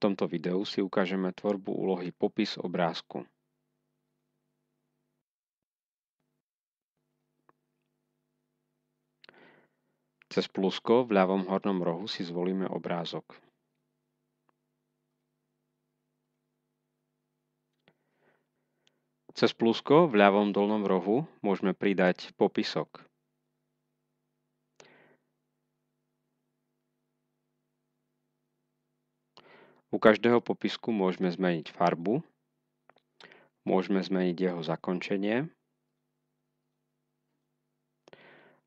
tomto videu si ukážeme tvorbu úlohy Popis obrázku. Cez plusko v ľavom hornom rohu si zvolíme obrázok. Cez plusko v ľavom dolnom rohu môžeme pridať popisok. U každého popisku môžeme zmeniť farbu, môžeme zmeniť jeho zakončenie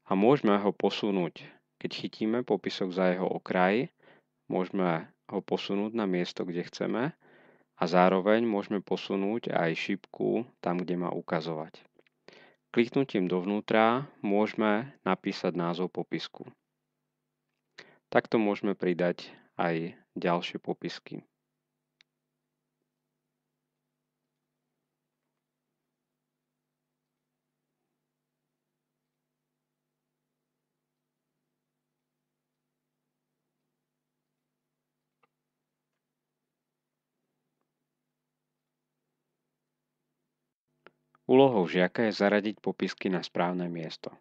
a môžeme ho posunúť. Keď chytíme popisok za jeho okraj, môžeme ho posunúť na miesto, kde chceme a zároveň môžeme posunúť aj šipku tam, kde má ukazovať. Kliknutím dovnútra môžeme napísať názov popisku. Takto môžeme pridať aj ďalšie popisky. Úlohou žiaka je zaradiť popisky na správne miesto.